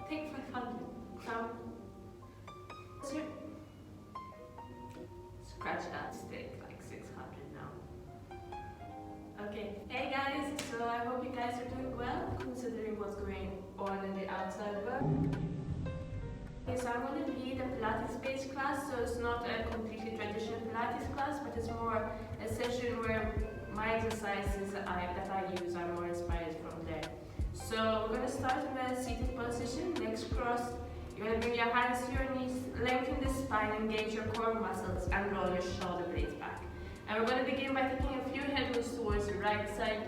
Take 500. Down. Scratch that stick like 600 now. Okay. Hey guys, so I hope you guys are doing well considering what's going on in the outside world. Okay, so I'm going to lead a Pilates-based class, so it's not a completely traditional Pilates class, but it's more a session where my exercises that I use are more inspired from there. So we're going to start in a seated position, legs crossed. You're going to bring your hands to your knees, lengthen the spine, engage your core muscles, and roll your shoulder blades back. And we're going to begin by taking a few head moves towards the right side.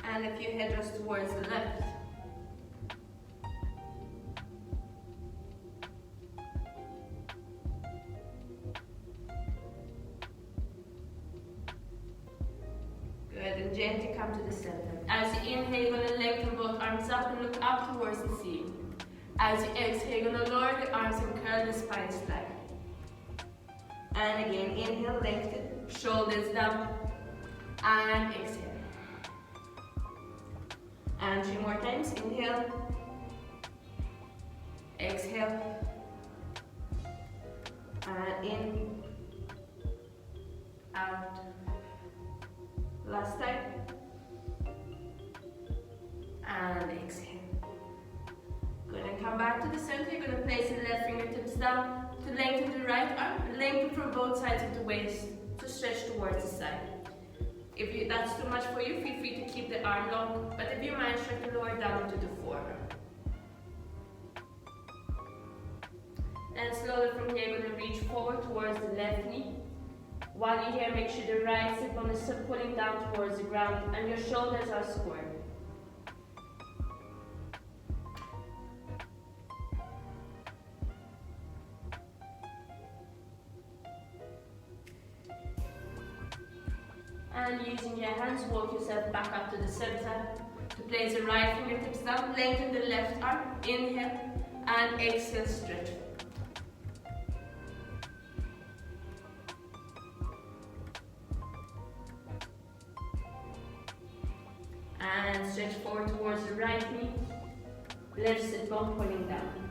And a few head thrusts towards the left. Good, and gently come to the center. As you inhale, you're going to lengthen both arms up and look up towards the ceiling. As you exhale, you're going to lower the arms and curl the spine slightly. And again, inhale, lengthen, shoulders down, and exhale. And 3 more times, inhale, exhale, and in, out. Last time, and exhale. Good, and come back to the center. You're going to place the left fingertips down to lengthen the right arm, lengthen from both sides of the waist to stretch towards the side. If that's too much for you, feel free to keep the arm long, but if you mind, try to lower down to the forearm. And slowly from here, you're going to reach forward towards the left knee. While you're here, make sure the right hip bone is pulling down towards the ground and your shoulders are square. And using your hands, walk yourself back up to the center. To place the right fingertips down, lengthen the left arm, inhale, and exhale, stretch. And stretch forward towards the right knee, left sit bone pulling down.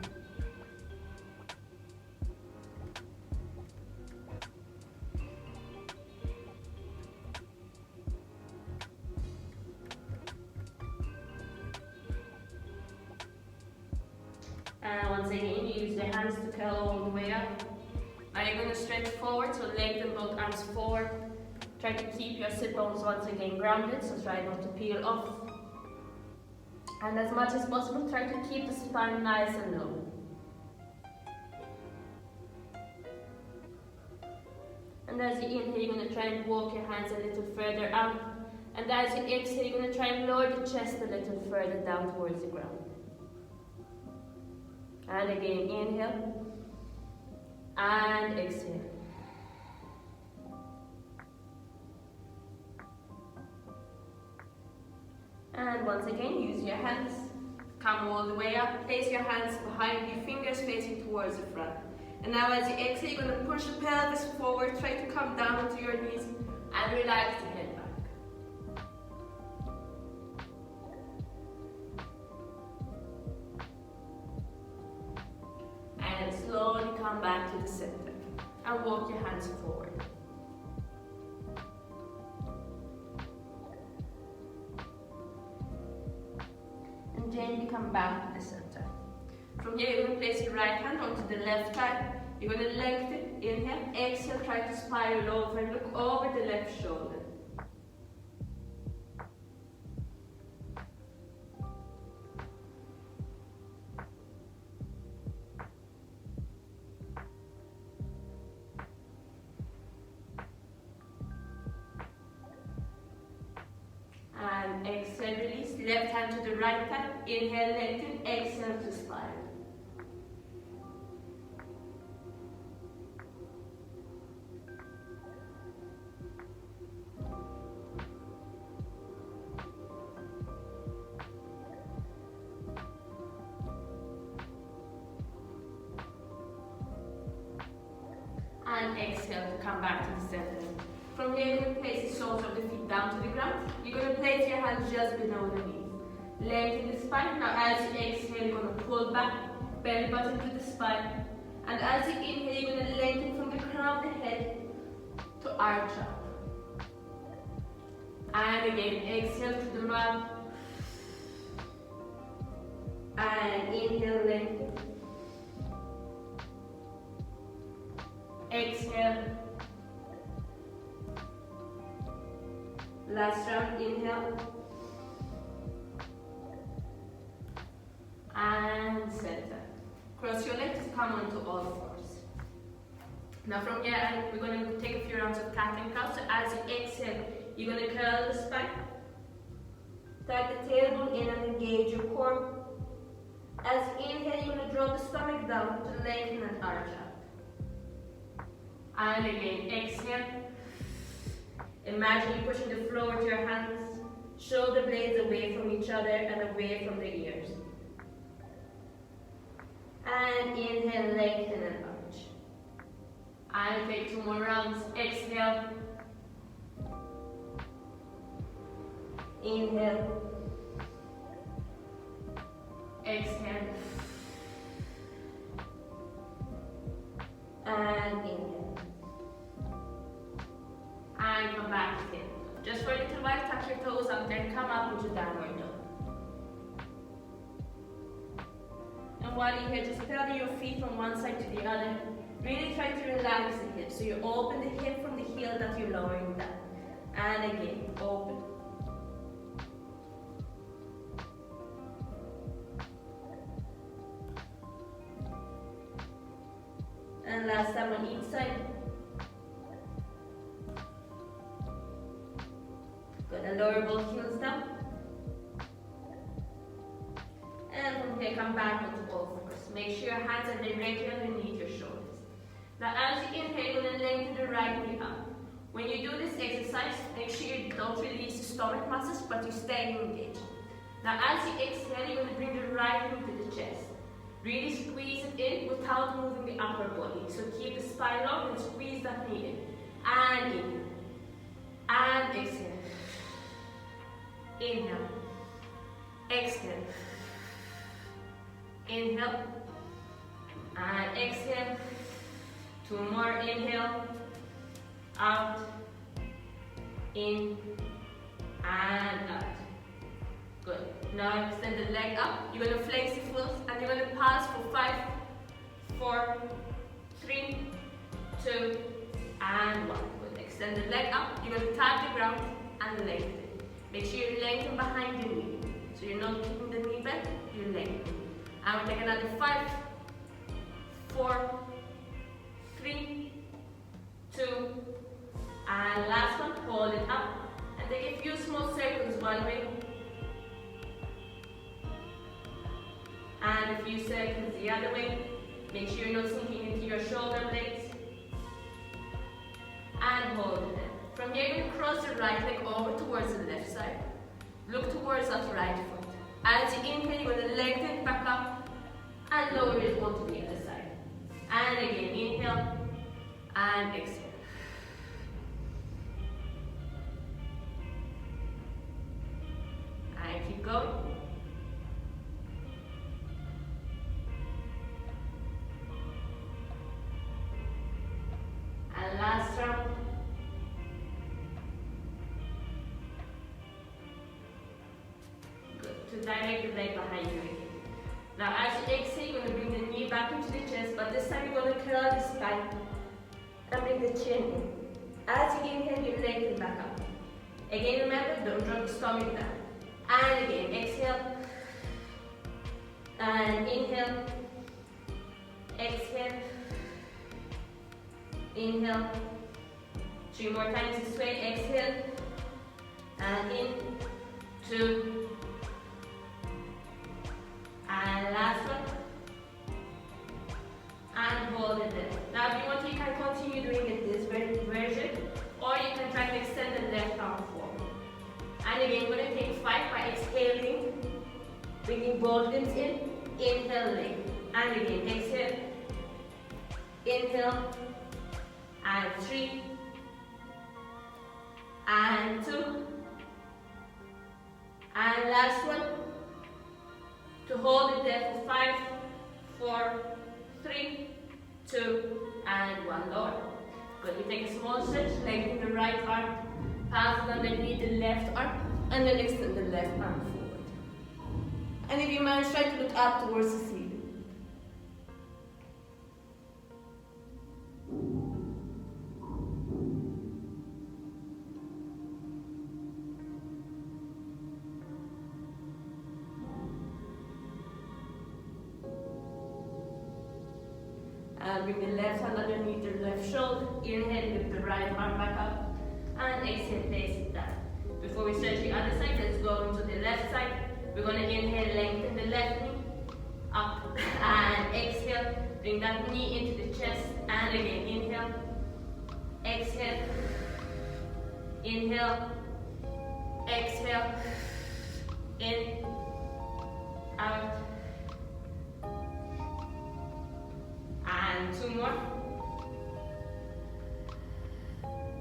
And once again, use the hands to curl all the way up. Now you're going to stretch forward, so lengthen both arms forward. Try to keep your sit bones once again grounded, so try not to peel off. And as much as possible, try to keep the spine nice and low. And as you inhale, you're going to try and walk your hands a little further out. And as you exhale, you're going to try and lower the chest a little further down towards the ground. And again, inhale. And exhale. And once again, use your hands. Come all the way up. Place your hands behind you, fingers facing towards the front. And now as you exhale, you're going to push the pelvis forward. Try to come down onto your knees and relax the head back. And slowly come back to the center. And walk your hands forward. And gently come back to the center. From here, you're going to place your right hand onto the left thigh. You're going to lengthen, inhale, exhale, try to spiral over and look over the left shoulder. And exhale, release, left hand to the right thigh, inhale, lengthen, exhale to spiral. and exhale to come back to the center. From here, you're going to place the soles of the feet down to the ground. You're going to place your hands just below the knees. Lengthen the spine. Now as you exhale, you're going to pull back, belly button to the spine. And as you inhale, you're going to lengthen from the crown of the head to arch up. And again, exhale through the mouth. And inhale, lengthen. Exhale. Last round, inhale. And center. Cross your legs, come onto all fours. Now from here, we're going to take a few rounds of cat and cow. So as you exhale, you're going to curl the spine. Tuck the tailbone in and engage your core. As you inhale, you're going to drop the stomach down to lengthen and arch up. And again, exhale. Imagine you pushing the floor with your hands, shoulder blades away from each other and away from the ears. And inhale, lengthen and arch. And take 2 more rounds. Exhale. Inhale. Exhale. And inhale. And come back to it. Just for a little while, touch your toes up, then come up into downward dog. And while you're here, just pedal your feet from one side to the other. Really try to relax the hips. So you open the hip from the heel that you're lowering down. And again, open. And last time on each side. Good, and lower both heels down. And from here, come back onto all fours. Make sure your hands are directly underneath your shoulders. Now as you inhale, you're going to lengthen the right knee up. When you do this exercise, make sure you don't release the stomach muscles, but you stay engaged. Now as you exhale, you're going to bring the right knee to the chest. Really squeeze it in without moving the upper body. So keep the spine long and squeeze that knee in. And in. And exhale. Inhale. Exhale. Inhale. And exhale. 2 more. Inhale. Out. In. And out. Good. Now extend the leg up. You're going to flex the foot and you're going to pause for 5, 4, 3, 2, and 1. Good. Extend the leg up. You're going to tap the ground and lengthen. Make sure you lengthen behind the knee. So you're not keeping the knee bent, you lengthen. And we'll take another 5, 4, 3, 2, and last one. Hold it up. And take a few small circles one way. And a few circles the other way. Make sure you're not sinking into your shoulder blades. And hold it there. From here, you're going to cross the right leg over towards the left side. Look towards that right foot. As you inhale, you're going to lengthen it back up and lower it onto the other side. And again, inhale and exhale. And keep going. And last round. Good. To direct the leg behind you again. Now as you exhale, you're going to bring the knee back into the chest, but this time you're going to curl the spine and bring the chin in. As you inhale, you lengthen back up. Again, remember, don't drop the stomach down. And again, exhale. And inhale. Exhale. Inhale. 3 more times this way. Exhale. And in. 2. And last one. And hold it there. Now if you want to, you can continue doing it this version, or you can try to extend the left arm forward. And again, we're going to take 5 by exhaling, bringing both limbs in, inhale, lengthen. And again, exhale, inhale, and 3, and 2, and last one, to hold it there for 5, 4, 3, 2, and 1, lower. Good, we take a small stretch, lengthen the right arm, pass it underneath the left arm, and then extend the left arm forward. And if you manage, try to look up towards the ceiling. And bring the left hand underneath the left shoulder. Inhale, lift the right arm back up. And exhale, place it down. Before we stretch the other side, let's go into the left side. We're going to inhale, lengthen the left knee. Up. And exhale. Bring that knee into the chest. And again, inhale. Exhale. Inhale. Exhale. In. Out. And 2 more.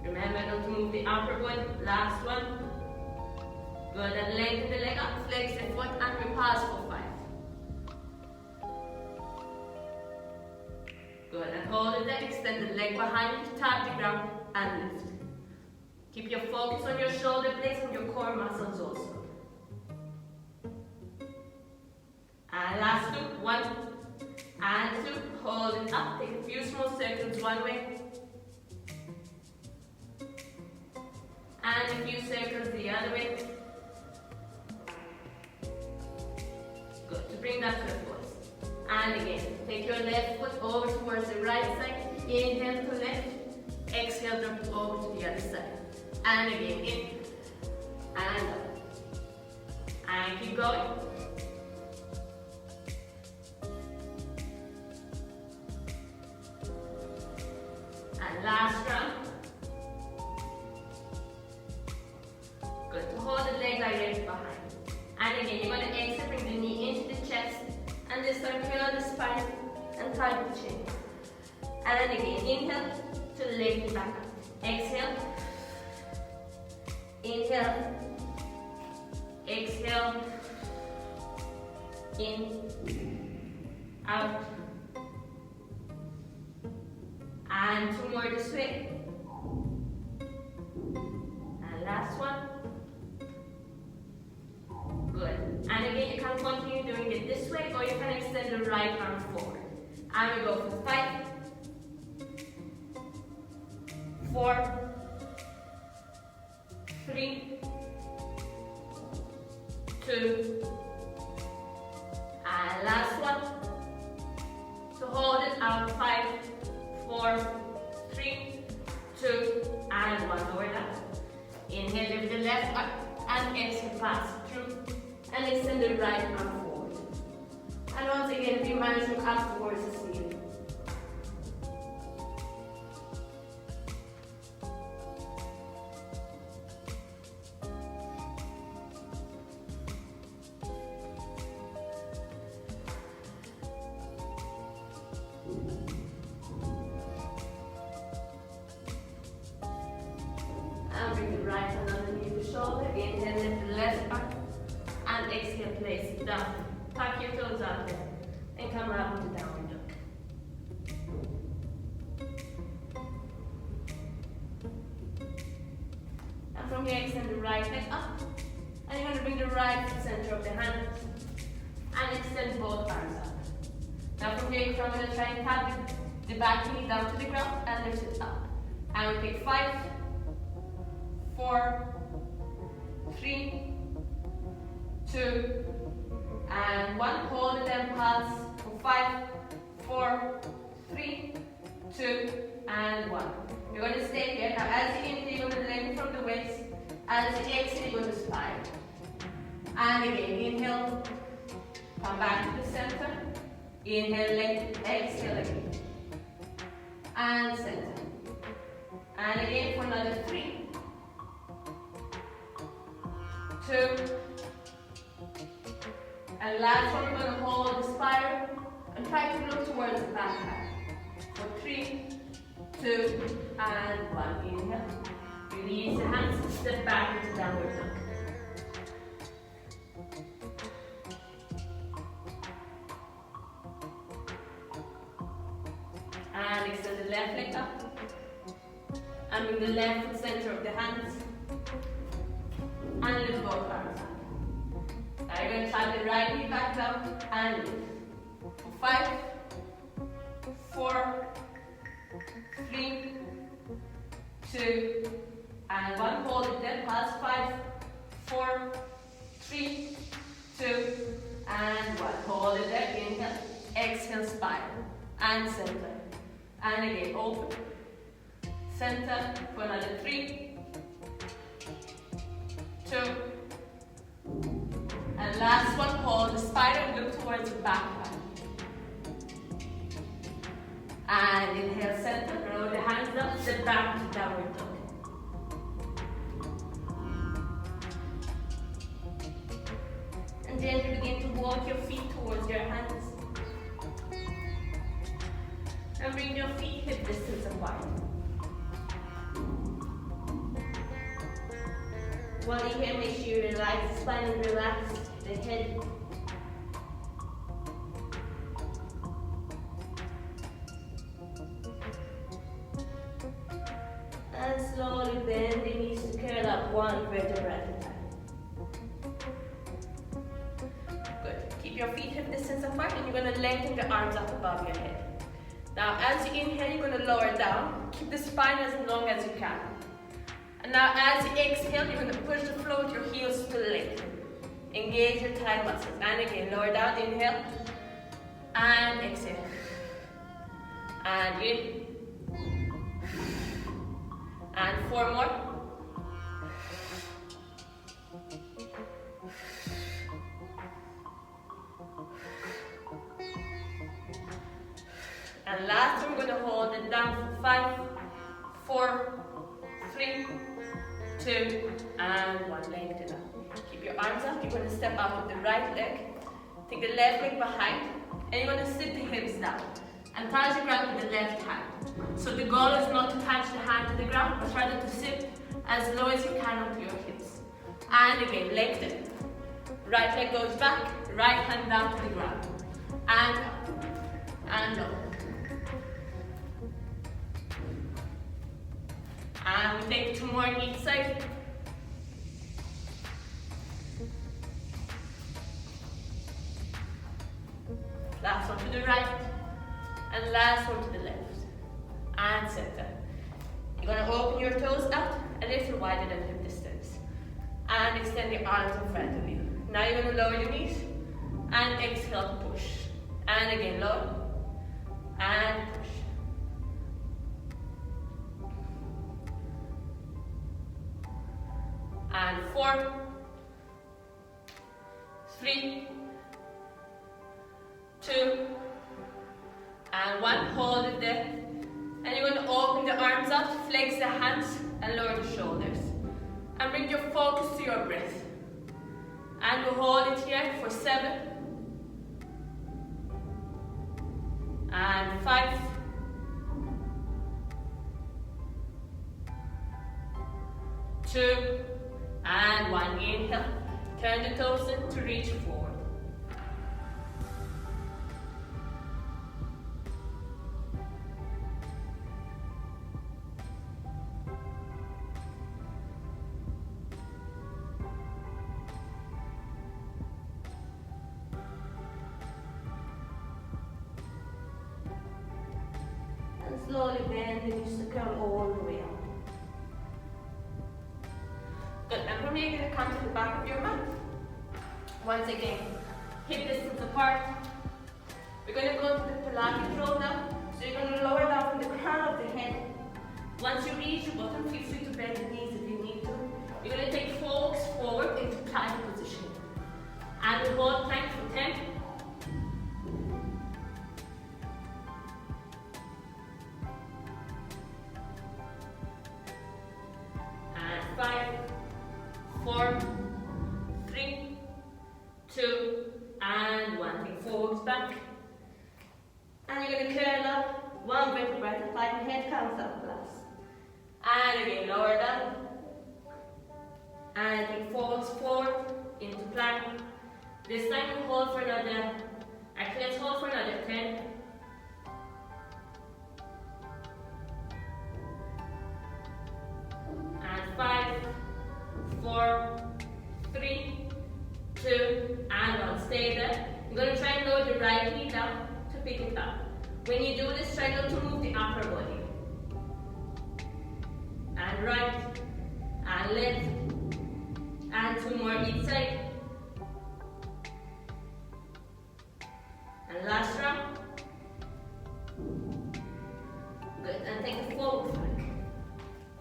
Remember not to move the upper body. Last one. Good, and lengthen the leg up, flex the foot, and we pause for 5. Good, and hold it there, extend the leg behind you, tap the ground, and lift. Keep your focus on your shoulder blades and your core muscles also. And last 2, 1, and 2, hold it up, take a few small circles one way, and a few circles the other way. Good, to bring that to a pause. And again, take your left foot over towards the right side, inhale to left, exhale drop it over to the other side. And again, in, and up. And keep going. And last round. Good. To hold the leg directly behind. And again, you're going to exhale, bring the knee into the chest, and this time curl the spine and tighten the chin. And again, inhale to lift the back up. Exhale. Inhale. Exhale. In. Out. And 2 more this way. And last one. Good. And again, you can continue doing it this way, or you can extend the right arm forward. And we go for 5, 4, 3, 2, and last one. So hold it out, 5, 4, 3, 2, and 1. Lower down. Inhale with the left arm and exhale, pass through, and extend the right arm forward. And once again, if you manage to up towards the ceiling. And bring the right hand underneath the shoulder. Inhale, lift the left arm. And exhale, place it down. Tuck your toes out there. And come up into downward dog. And from here, extend the right leg up. And you're going to bring the right to the center of the hand. And extend both arms up. Now from here, you're going to try and tap the back knee down to the ground and lift it up. And we take 5, 4, 3, 2, and 1. Hold it and pulse for 5, 4, 3, 2, and 1. You're going to stay here. Now as you inhale, you're going to lengthen from the waist. As you exhale, you're going to spiral. And again, inhale, come back to the center. Inhale, lengthen, exhale again. And center. And again for another 3, 2, and last one, we're going to hold the spiral and try to look towards the back half. For 3, 2, and 1. Inhale. Release the hands, step back into downward dog. And extend the left leg up. And bring the left foot center of the hands. And lift both arms up. Now you're going to tap the right knee back down and lift. For 5, 4, 3, 2, and 1. Hold it there. Pulse. 5, 4, 3, 2, and 1. Hold it there. Inhale. Exhale, spiral. And center. And again, open. Center for another 3, 2, and last one. Hold the spiral. Look towards the back line. And inhale, center, roll the hands up, step back to downward dog. And then you begin to walk your feet towards your hands. And bring your feet hip distance apart. While you're here, make sure you relax the spine and relax the head. And slowly bend the knees to curl up one vertebra at a time. Good. Keep your feet hip distance apart and you're going to lengthen the arms up above your head. Now as you inhale, you're going to lower down. Keep the spine as long as you can. And now as you exhale, you're going to push the floor with your heels to lengthen. Engage your thigh muscles. And again, lower down, inhale. And exhale. And in. And 4 more. And last, we're going to hold it down for 5, 4, 3, 2, and 1. Lengthen up. Keep your arms up. You're going to step out with the right leg. Take the left leg behind. And you're going to sit the hips down. And touch the ground with the left hand. So the goal is not to touch the hand to the ground, but rather to sit as low as you can onto your hips. And again, lengthen. Right leg goes back, right hand down to the ground. And up, and up. And we take 2 more on each side. Last one to the right. And last one to the left. And center. You're going to open your toes out a little wider than hip distance. And extend your arms in front of you. Now you're going to lower your knees. And exhale, push. And again, lower. And push. And 4, 3, 2, and 1. Hold it there. And you're going to open the arms up, flex the hands, and lower the shoulders. And bring your focus to your breath. And we'll hold it here for 7, and 5, 2, and 1. Inhale. Turn the toes in to reach forward. And slowly bend the knees to curl all the way up. Good, and from here you're going to come to the back of your mat. Once again, hip distance apart. We're going to go to the Pilates roll now. So you're going to lower down from the crown of the head. Once you reach your bottom, feel free to bend the knees if you need to. You're going to take 4 walks forward into plank position. And we'll hold plank for 10. And 5, 4, 3, 2, and 1. Take 4 walks back. And you're going to curl up One big breath, like the head comes up last. And again, lower down. And take forward into plank. This time we hold for another, actually let's hold for another 10. And 5, 4, 3, 2, and 1. Stay there. You're going to try and lower the right knee down to pick it up. When you do this, try not to move the upper body. And right, and left, and 2 more each side. And last round. Good, and take a forward back.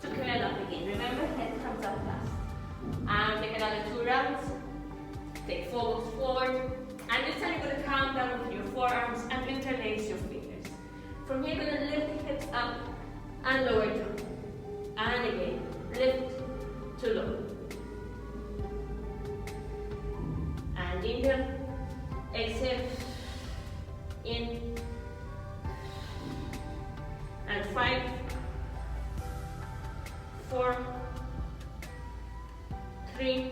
To curl up again. Remember, head comes up last. And take another 2 rounds. Take forward. And this time you're going to count down with your forearms and interlace your fingers. From here, you're going to lift the hips up and lower down. And again, lift to lower. And inhale, exhale, in, and 5, 4, 3,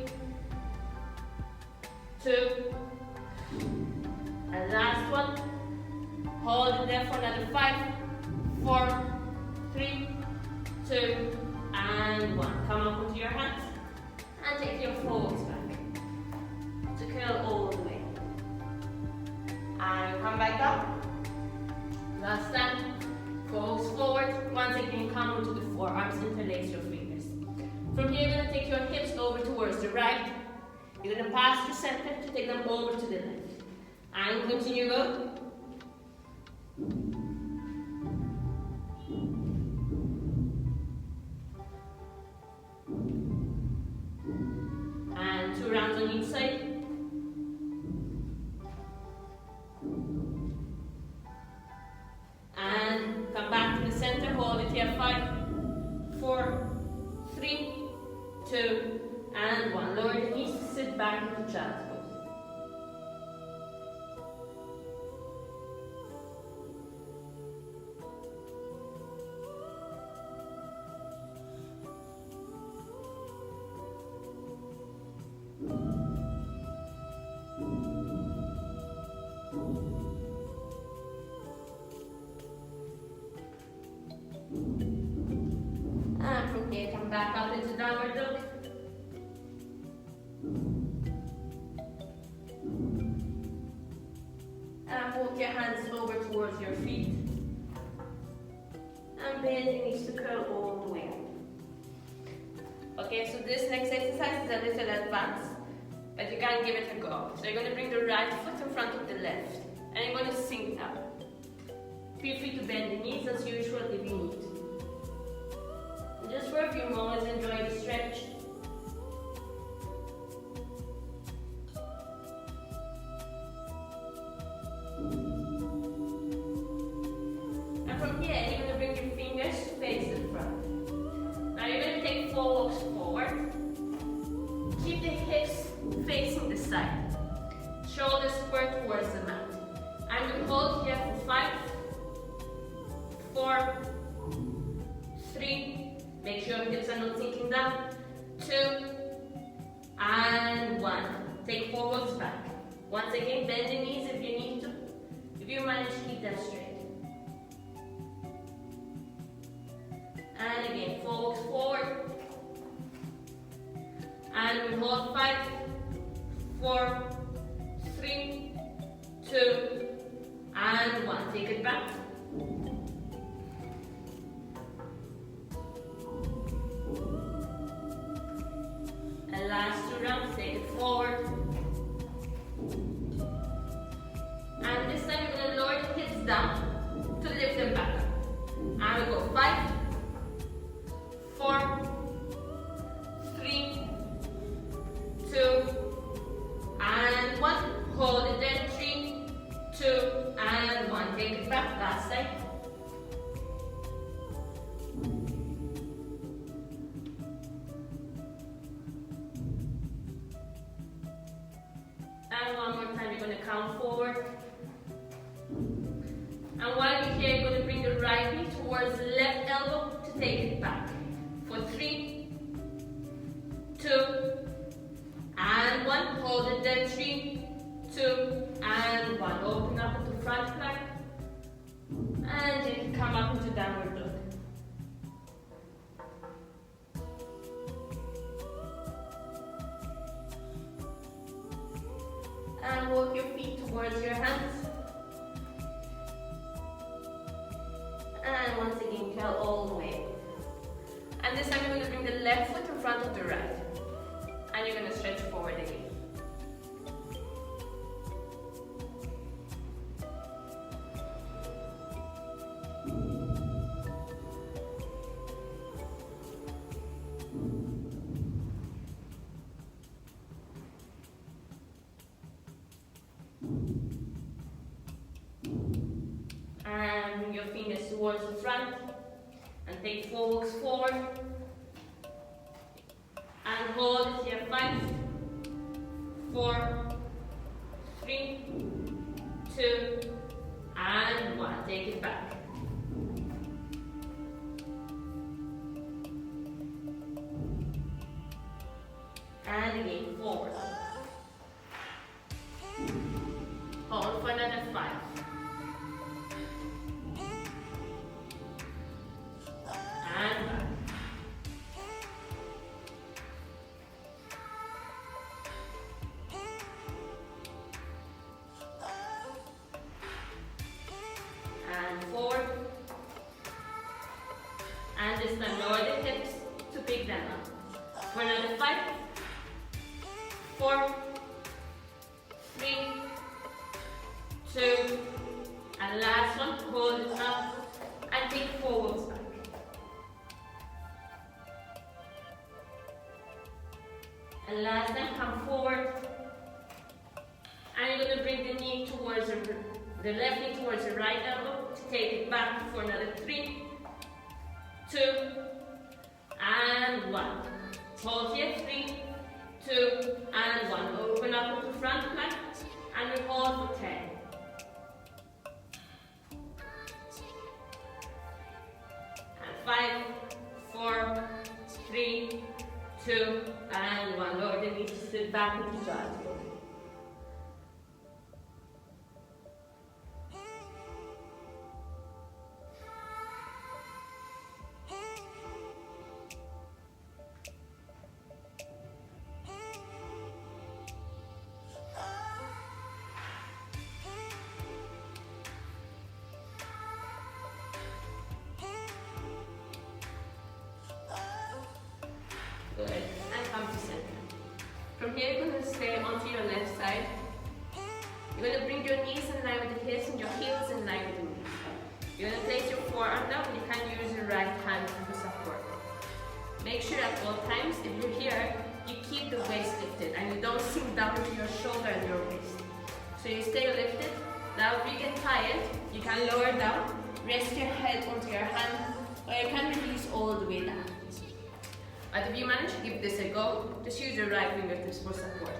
2, and last one. Hold it there for another 5, 4, 3, 2, and 1. Come up onto your hands and take your forwards back to curl all the way. And come back up. Last time. Forward. Once again, come onto the forearms, interlace your fingers. From here, you're going to take your hips over towards the right. You're going to pass through center to take them over to the left. And continue go. And 2 rounds on each side. And come back to the center, hold it here, 5, 4, 3, 2, and 1. Lower the knees, sit back into child's pose. And from here, come back up into downward dog. And walk your hands over towards your feet. And bend your knees to curl all the way. Okay, so this next exercise is a little advanced, but you can give it a go. So you're going to bring the right foot in front of the left, and you're going to sink down. Feel free to bend the knees as usual if you need. Just for a few moments, enjoy the stretch. And from here, you're going to bring your fingers to face the front. Now you're going to take 4 walks forward. Keep the hips facing the side. Shoulders square towards the mat. And you hold here for 5, 4, 3, make sure your hips are not sinking down, 2, and 1. Take 4 walks back. Once again, bend the knees if you need to. If you manage to keep them straight. And again, 4 walks forward. And we hold 5, 4, 3, 2, and 1. Take it back. And last 2 rounds, take it forward. And this time you're going to lower the hips down to lift them back up. And we go 5, 4, 3, 2, and 1. Hold it there. 3, 2, and 1. Take it back. Last side. And one more time, you're going to count forward. And while you're here, you're going to bring the right knee towards the left elbow to take it back. For 3, 2, and 1. Hold it there. 3, 2, and 1. Open up into front plank. And you can come up into downward dog. And walk your feet towards your hands. And once again, curl all the way. And this time you're going to bring the left foot in front of the right. And you're going to stretch forward again. And bring your fingers towards the front and take 4 walks forward and hold it here. 5, 4, 3, 2, and 1. Take it back. And again, forward. Hold for another 5. And back. And forward. And this time lower the hips to pick them up. For another 5, 4, 3, 2, and last one. Hold it up and take 4 walks back. And last time, come forward. And you're going to bring the knee towards the left knee towards the right elbow to take it back for another 3, 2, and 1. Hold here. 3, 2, and 1. Open up into front plank and we hold for 10. And 5, 4, 3, 2, and 1. Lower the knees to sit back into child's pose. Good. And come to center. From here, you're going to stay onto your left side. You're going to bring your knees in line with the hips and your heels in line with the knees. You're going to place your forearm down. You can use your right hand for support. Make sure at all times, if you're here, you keep the waist lifted and you don't sink down to your shoulder and your waist. So you stay lifted. Now if you get tired, you can lower down, rest your head onto your hand, or you can release all the way down. But if you manage to give this a go, just use your right fingertips for support.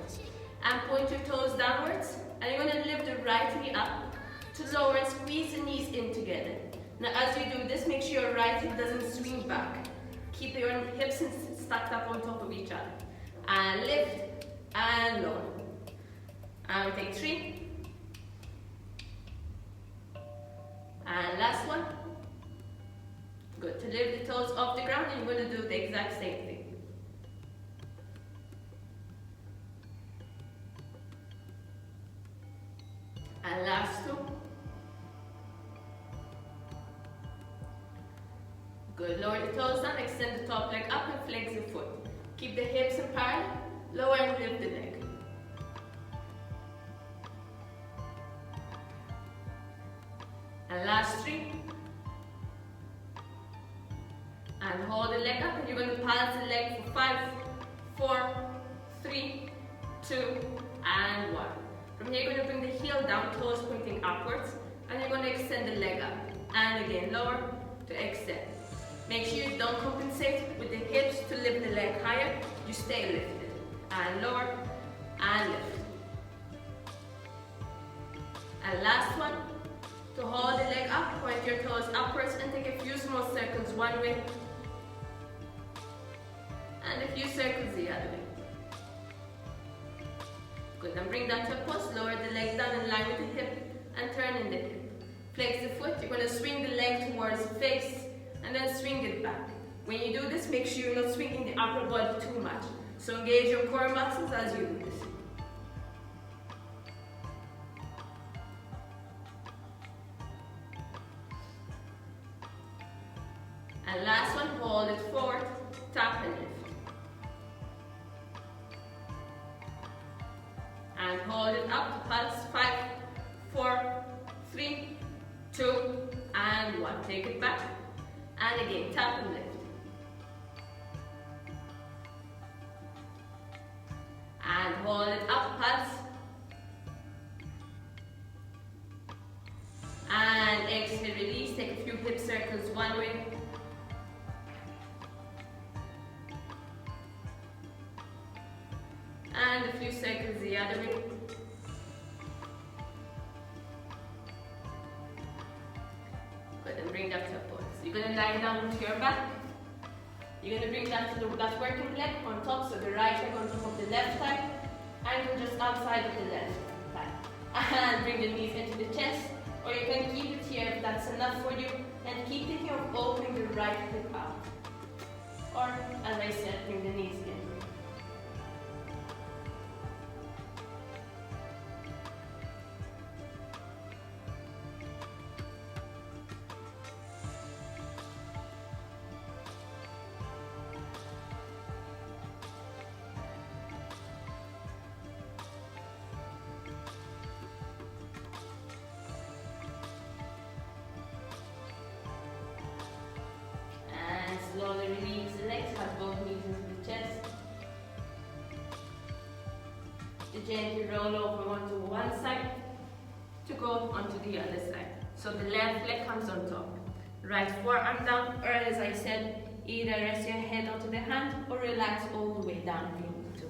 And point your toes downwards, and you're going to lift the right knee up to lower and squeeze the knees in together. Now as you do this, make sure your right hip doesn't swing back. Keep your hips stacked up on top of each other. And lift, and lower. And we take 3. And last one. Good. To lift the toes off the ground, and you're going to do the exact same thing. And last 2. Good. Lower the toes down, extend the top leg up and flex the foot. Keep the hips in parallel, lower and lift the leg. And last 3. And hold the leg up, and you're going to pulse the leg for 5, 4, 3, 2, and 1. From here, you're going to bring the heel down, toes pointing upwards, and you're going to extend the leg up. And again, lower to extend. Make sure you don't compensate with the hips to lift the leg higher. You stay lifted. And lower, and lift. And last one, to hold the leg up, point your toes upwards one way, and a few circles the other way. Good, and bring that to a pulse, lower the leg down in line with the hip and turn in the hip. Flex the foot, you're going to swing the leg towards the face and then swing it back. When you do this, make sure you're not swinging the upper body too much. So engage your core muscles as you do this. And last one, hold it forward, tap and lift. And hold it up, pulse, 5, 4, 3, 2, and 1. Take it back. And again, tap and lift. And hold it up, pulse. And exhale, release. Take a few hip circles one way. And a few circles the other way. Good, and bring that to a pulse. You're going to lie down onto your back. You're going to bring that working leg on top, so the right leg on top of the left thigh, and just outside of the left thigh. And bring the knees into the chest, or you can keep it here if that's enough for you, and keep thinking of opening the right hip out. Or, as I said, bring the knees in. Slowly release the legs, have both knees into the chest. To gently roll over onto one side to go onto the other side. So the left leg comes on top. Right forearm down, or as I said, either rest your head onto the hand or relax all the way down if you need to.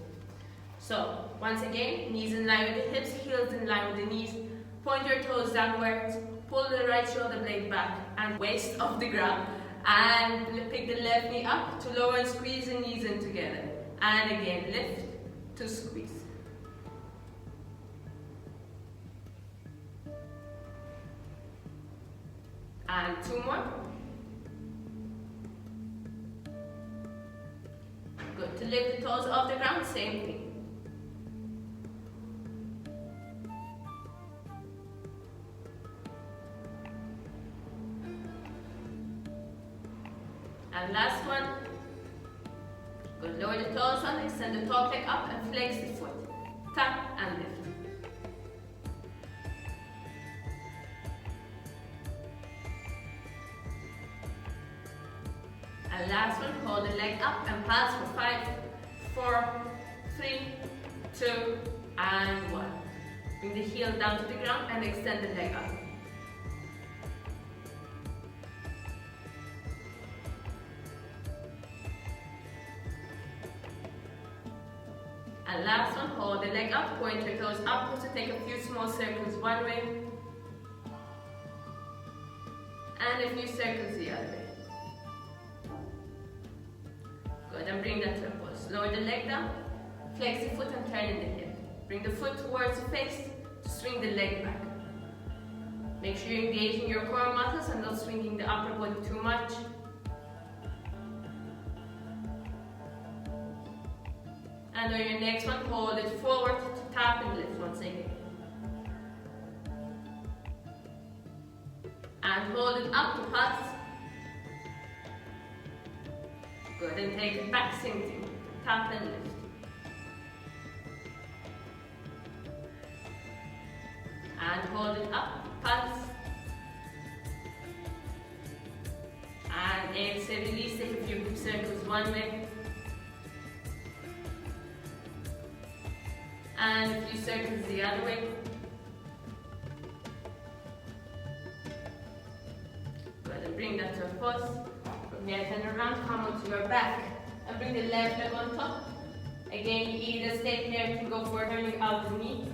So once again, knees in line with the hips, heels in line with the knees. Point your toes downwards, pull the right shoulder blade back and waist off the ground. And pick the left knee up to lower and squeeze the knees in together. And again, lift to squeeze. And 2 more. Good. To lift the toes off the ground, same thing. And last one. Good. Lower the toes on, extend the top leg up and flex the foot. Tap and lift. And last one, hold the leg up and pulse for 5, 4, 3, 2, and 1. Bring the heel down to the ground and extend the leg up. And last one, hold the leg up, point your toes upwards to take a few small circles one way. And a few circles the other way. Good, and bring that to a pulse. Lower the leg down, flex the foot and turn in the hip. Bring the foot towards the face to swing the leg back. Make sure you're engaging your core muscles and not swinging the upper body too much. And on your next one, hold it forward to tap and lift once again. And hold it up to pulse. Good, and take it back, same thing. Tap and lift. And hold it up, pulse. And exhale, release, take a few circles one way. And a few circles the other way. Good, and bring that to a pause. From there, turn around, come onto your back, and bring the left leg on top. Again, you either stay here, you can go for turning out the knee,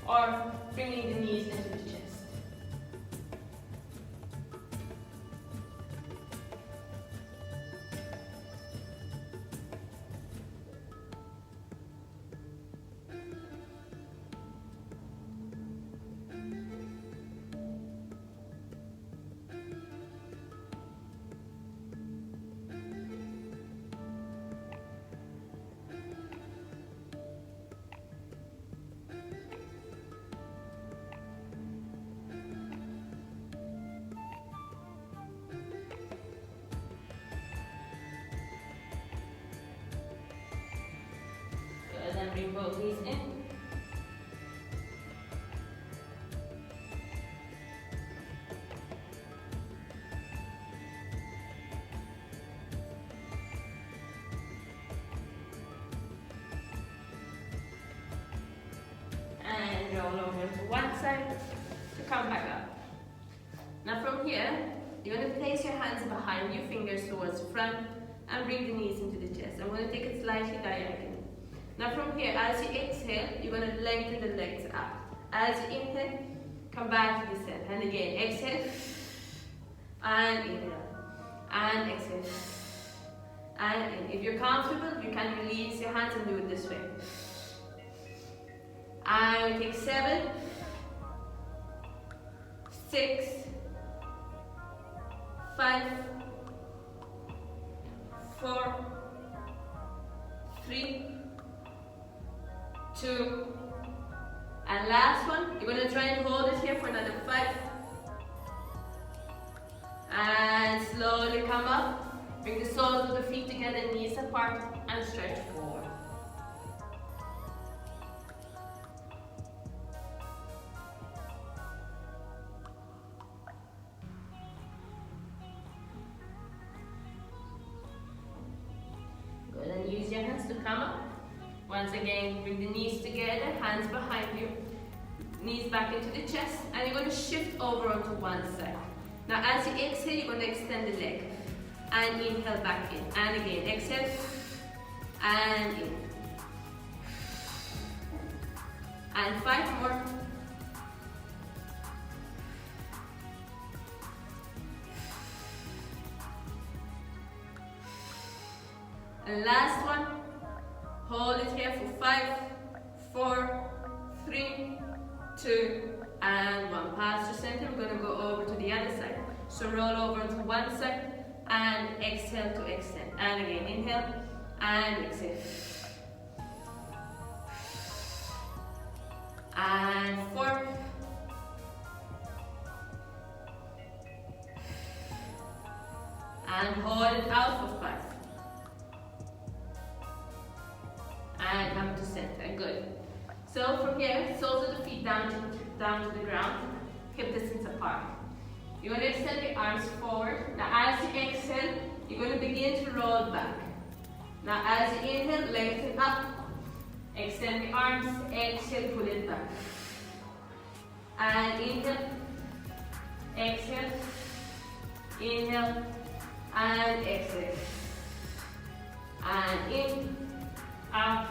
or bringing the knees into the chest. and bring both knees in. And roll over to one side to come back up. Now from here, you're going to place your hands behind your fingers towards the front and bring the knees into the chest. I'm going to take it slightly diagonal. Now from here, as you exhale, you're going to lengthen the legs up. As you inhale, come back to descend. And again, exhale, and inhale, and exhale, and in. If you're comfortable, you can release your hands and do it this way. And we take 7, 6, 5, 4, 3, 2, and last one. You're going to try and hold it here for another 5. And slowly come up. Bring the soles of the feet together, knees apart, and stretch forward. Good, and use your hands to come up. Once again, bring the knees together, hands behind you, knees back into the chest, and you're going to shift over onto one side. Now as you exhale, you're going to extend the leg, and inhale back in, and again, exhale, and in. And 5 more. And last one. Hold it here for 5, 4, 3, 2, and 1. Pass your center. We're going to go over to the other side. So roll over to one side and exhale to extend. And again, inhale and exhale. And 4. And hold it out for 5. And come to center. Good. So from here, soles of the feet down to the ground, hip distance apart. You're going to extend the arms forward. Now as you exhale, you're going to begin to roll back. Now as you inhale, lengthen up. Extend the arms, exhale, pull it back. And inhale, exhale, inhale, and exhale. And in, out,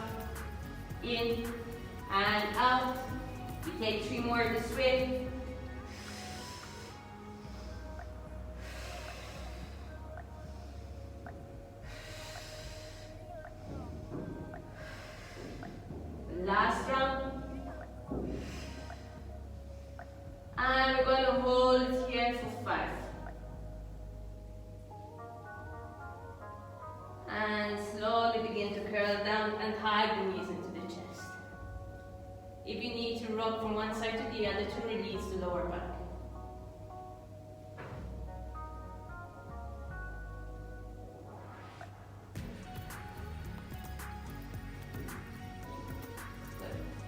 in, and out. You take 3 more this way. Last round. And we're going to hold it here for 5. And slowly begin to curl down and hide the knees into the chest. If you need to rock from one side to the other to release the lower back.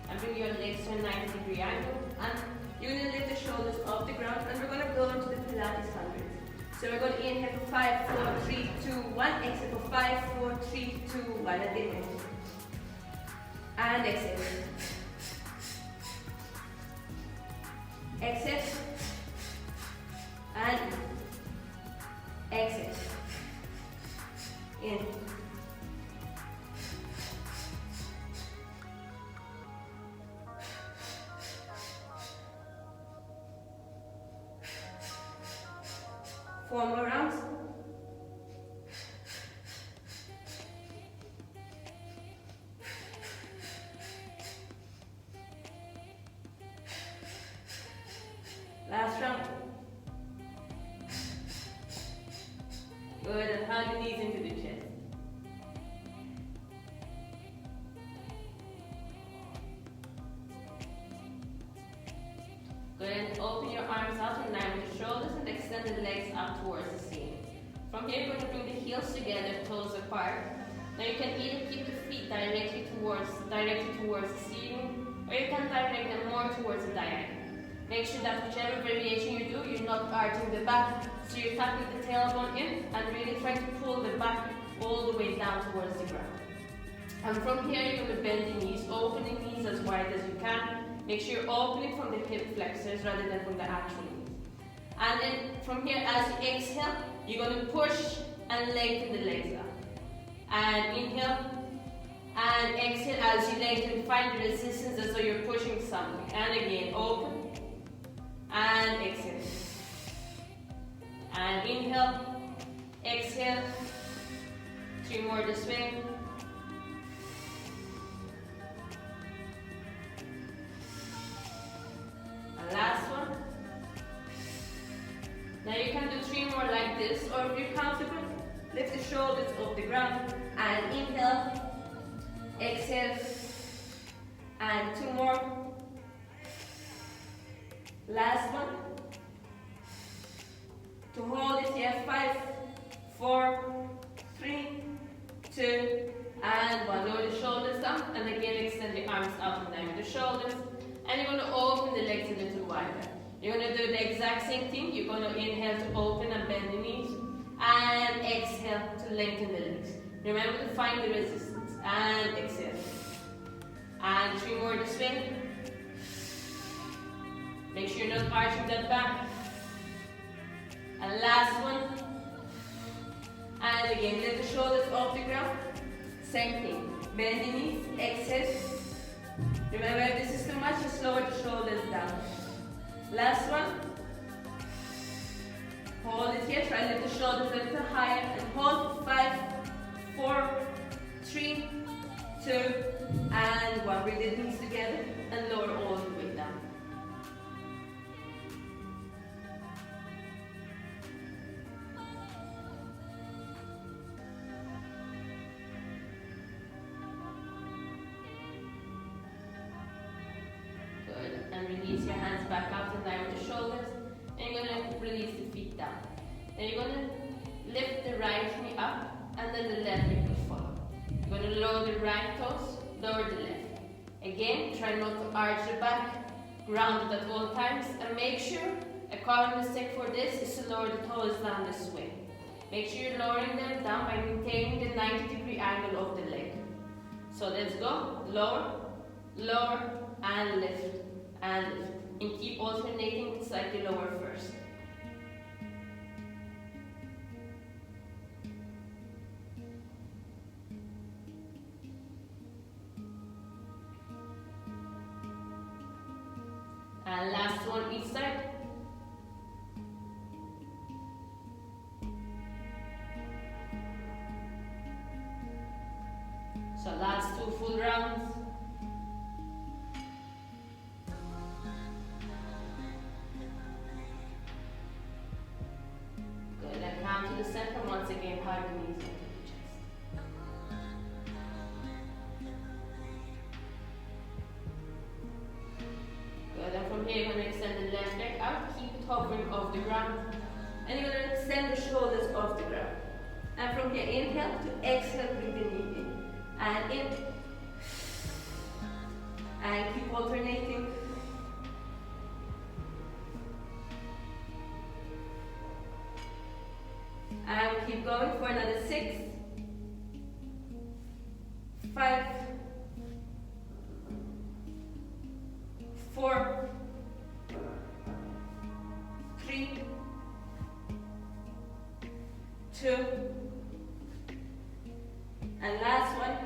And bring your legs to a 90-degree angle, and you're going to lift the shoulders off the ground, and we're going to go into the Pilates 100. So we're going to inhale for 5, 4, 3, 2, 1. Exhale for 5, 4, 3, 2, 1. And inhale. And exhale. Exhale. And exhale. In. Four more rounds. Last round. Good, and hug the knees into the chest. Go ahead and open your arms out in line with your shoulders and extend the legs up towards the ceiling. From here, you're going to bring the heels together, toes apart. Now you can either keep the feet directly towards the ceiling, or you can direct them more towards the diagonal. Make sure that whichever variation you do, you're not arching the back, so you're tapping the tailbone in and really trying to pull the back all the way down towards the ground. And from here, you're going to bend the knees, opening knees as wide as you can. Make sure you're opening from the hip flexors rather than from the actual knees. And then from here, as you exhale, you're going to push and lengthen the legs up. And inhale, and exhale as you lengthen, find the resistance as though you're pushing something. And again, open, and exhale. And inhale, exhale, 3 more this way. And last one. Now you can do 3 more like this, or if you're comfortable, lift the shoulders off the ground and inhale, exhale, and 2 more. Last one. To hold it here, 5, 4, 3, 2, and 1. Lower the shoulders down, and again extend the arms out and down with the shoulders. And you're going to open the legs a little wider. You're going to do the exact same thing. You're going to inhale to open and bend the knees, and exhale to lengthen the legs. Remember to find the resistance, and exhale. And 3 more this way. Make sure you're not arching that back. And last one. And again, lift the shoulders off the ground. Same thing. Bend the knees, exhale. Remember, if this is too much, just lower the shoulders down. Last one. Hold it here. Try to lift the shoulders a little higher. And hold. 5, 4, 3, 2, and 1. Bring the knees together and lower all the way down. And release your hands back out and down with the shoulders. And you're going to release the feet down. Then you're going to lift the right knee up, and then the left knee will follow. You're going to lower the right toes, lower the left. Again, try not to arch the back, ground it at all times, and make sure a common mistake for this is to lower the toes down this way. Make sure you're lowering them down by maintaining the 90-degree angle of the leg. So let's go. Lower, lower, and lift. And lift. And keep alternating slightly lower first. And last one each side. So last 2 full rounds. To the center, once again, hug the knees into the chest. Good, and from here you're going to extend the left leg out, keep it hovering off the ground. And you're going to extend the shoulders off the ground. And from here, inhale to exhale, bring the knee in. And in. And keep alternating. And keep going for another 6, 5, 4, 3, 2, and last one.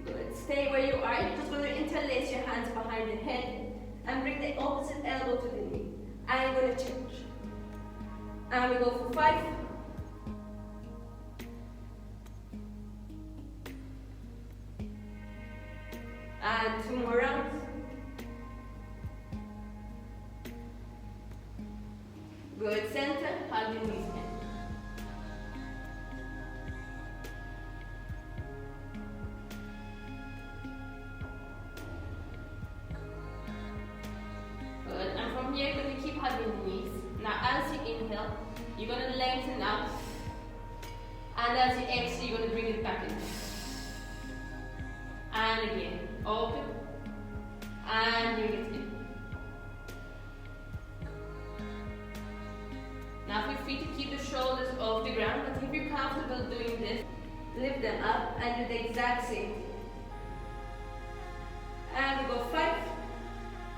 Good. Stay where you are. You're just going to interlace your hands behind the head and bring the opposite elbow to the knee. I'm going to change. And we go for 5. And 2 more rounds. Good, center, hug your knees in. Good, and from here you're going to keep hugging the knees. Now as you inhale, you're going to lengthen up And as you exhale, you're going to bring it back in. And again, open. And bring it in. Now feel free to keep the shoulders off the ground, but if you're comfortable doing this, lift them up and do the exact same thing. And we go 5.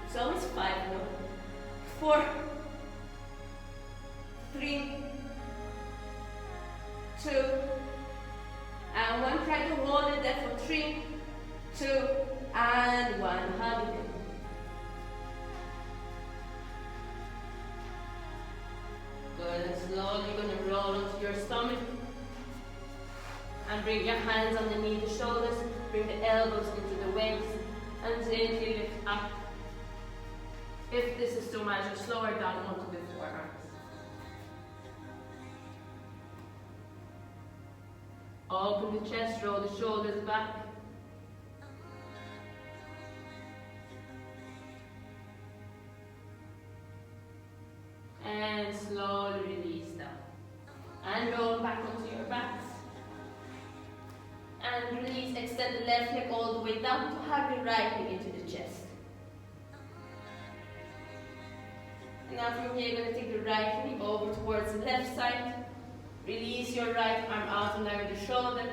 It's always 5 now. 4, 3, 2, and 1. Try to hold it there for 3, 2, and 1. Hug it in. Good, and slowly you're going to roll onto your stomach. And bring your hands underneath the shoulders. Bring the elbows into the waist. And gently lift up. If this is too much, just slow it down onto the forearms. Open the chest, roll the shoulders back. And slowly release down. And roll back onto your backs. And release, extend the left leg all the way down to hug the right leg into the chest. And now from here, you're going to take the right knee over towards the left side. Release your right arm out in line with the shoulder.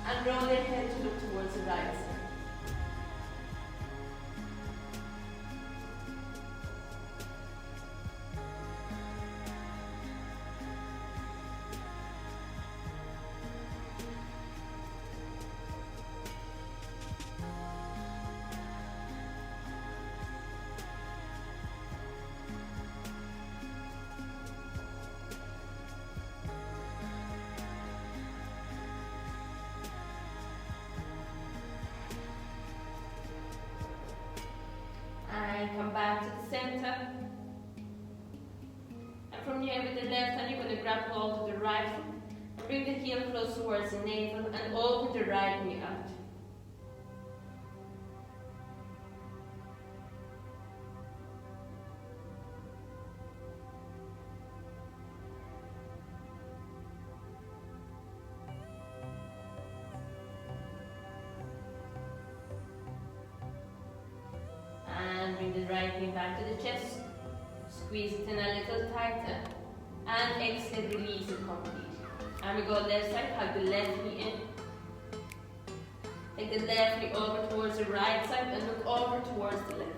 And roll your head to look towards the right side. Come back to the center. And from here with the left hand, you're going to grab hold of the right foot. And bring the heel close towards the navel and open the right knee out. Bring the right knee back to the chest. Squeeze it in a little tighter. And exhale, release it completely. And we go left side, hug the left knee in. Take the left knee over towards the right side and look over towards the left.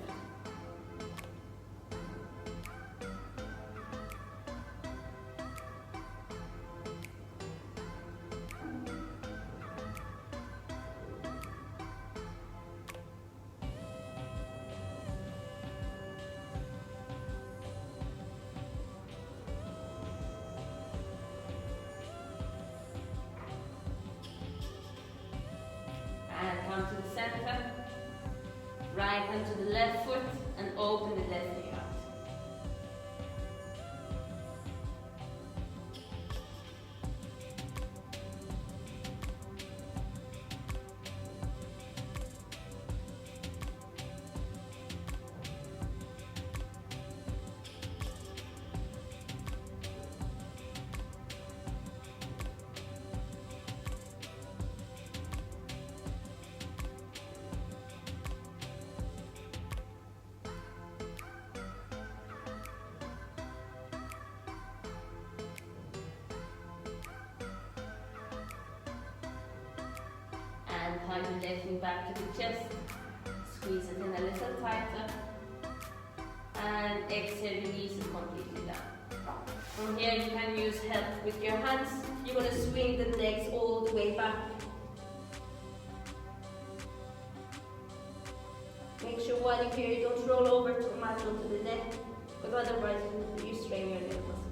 And come to the center. Right hand to the left foot and open the left knee out. And hug the left knee back to the chest. Squeeze it in a little tighter. And exhale, release it completely down. From here you can use help with your hands. You're going to swing the legs all the way back. Make sure while you're here you don't roll over too much onto the neck, because otherwise you strain your neck muscles.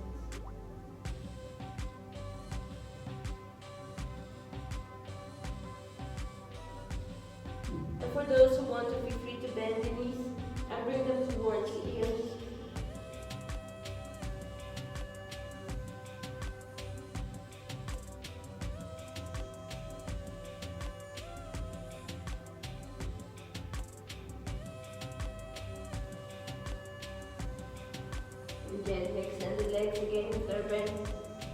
And for those who want to, feel free to bend the knees and bring them towards the ears. And gently extend the legs again if they're bent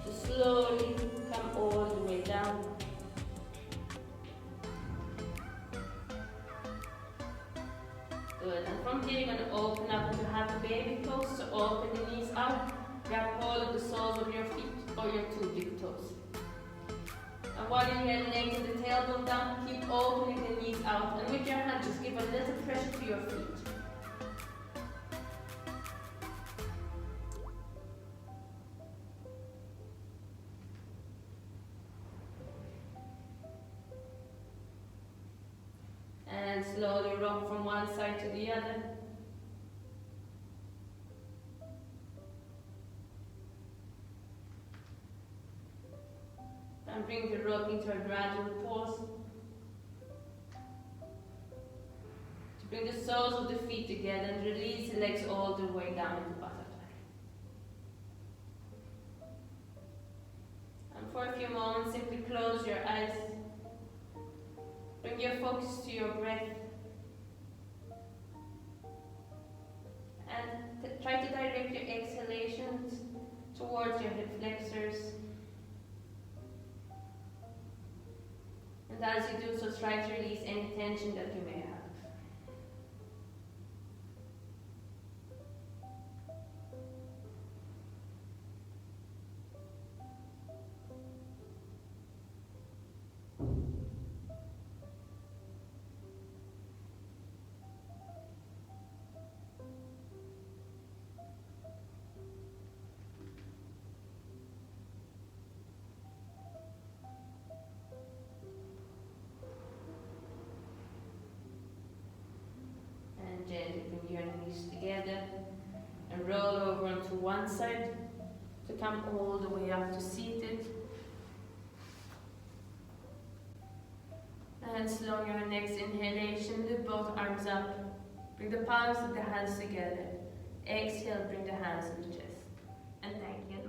to slowly come all the way or your 2 big toes. And while you're here, legs and the tailbone down, keep opening the knees out, and with your hand just give a little pressure to your feet. And slowly rock from one side to the other. And bring the rock into a gradual pause. To bring the soles of the feet together and release the legs all the way down into butterfly. And for a few moments, simply close your eyes. Bring your focus to your breath. And try to direct your exhalations towards your hip flexors. And as you do so, try to release any tension that you may have. Gently bring your knees together and roll over onto one side to come all the way up to seated. And slow your next inhalation, lift both arms up. Bring the palms of the hands together. Exhale, bring the hands to the chest. And thank you.